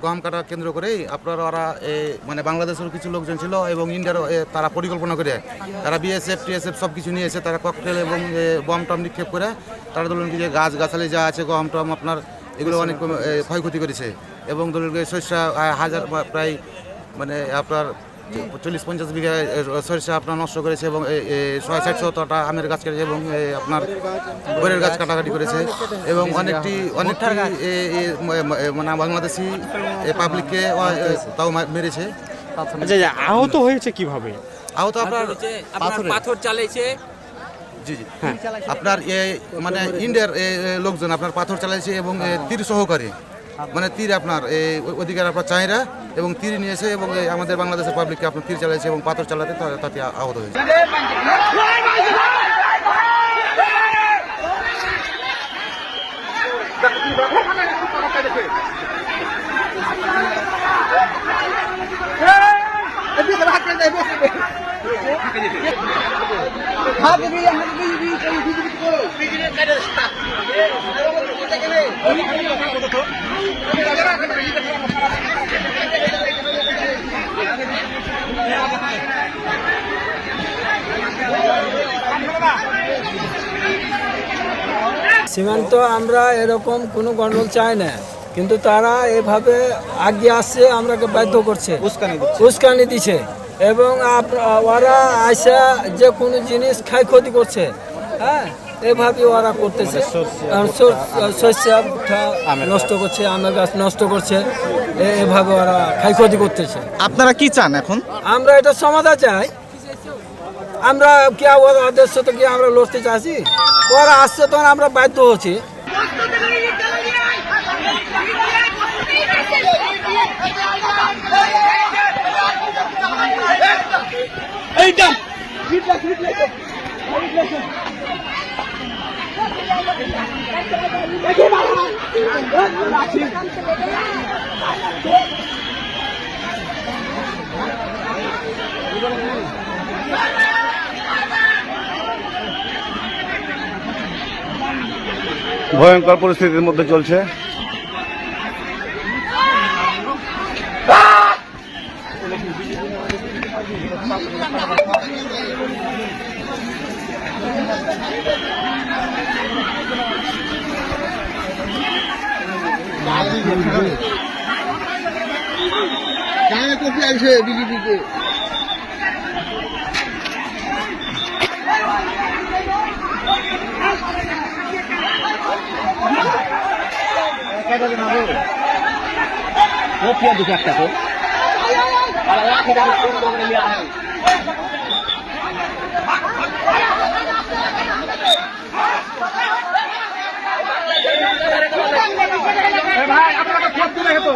গম কাটা কেন্দ্র করেই আপনার ওরা মানে বাংলাদেশের কিছু লোকজন ছিল এবং ইন্ডিয়ার তারা পরিকল্পনা করে তারা বিএসএফ টিএসএফ সব কিছু নিয়ে এসে তারা ককটেল এবং বম টম নিক্ষেপ করে তারা ধরুন কি যে গাছগাছালি যা আছে গম টম আপনার এগুলো অনেক ক্ষয়ক্ষতি করেছে এবং ধরুন শস্য হাজার প্রায় মানে আপনার 40-50 বিঘা সরিষা আপনার নষ্ট করেছে এবং 60-70টা আমের গাছ কেটেছে এবং আপনার বরের গাছ কাটাকাটি করেছে এবং অনেকটি মানে বাংলাদেশি পাবলিককে তাও মেরেছে। আচ্ছা, আহত হয়েছে কিভাবে? আহত আপনার পাথর চালিয়েছে। জি জি হ্যাঁ, আপনার মানে ইন্ডিয়ার লোকজন আপনার পাথর চালাইছে এবং তীর সহকারে মানে তীর আপনার ওদিকের আপনার চাহিরা এবং তীর নিয়েছে এবং আমাদের বাংলাদেশের পাবলিককে আপনার তীর চালাইছে এবং পাথর চালাতে তাতে আহত হয়েছে। সীমান্ত আমরা এরকম কোনো গন্ডগোল চাই না, কিন্তু তারা এভাবে আগে আসছে আমরাকে বাধ্য করছে, উস্কানি দিচ্ছে এবং ওরা আসা যে কোনো জিনিস ক্ষয়ক্ষতি করছে। হ্যাঁ, এভাবে ওরা করতেছে, শস্য নষ্ট করছে, আমের গাছ নষ্ট করছে, এভাবে ওরা ক্ষয়ক্ষতি করতেছে। আপনারা কি চান এখন? আমরা এটা সমাধান চাই। আমরা কি ওদের সাথে কি আমরা লড়তে চাচ্ছি? ওরা আসছে তখন আমরা বাধ্য হচ্ছি। ভয়ঙ্কর পরিস্থিতির মধ্যে চলছে। বিজেপিকে ভাই আপনাকে ফোন দিলে হতো।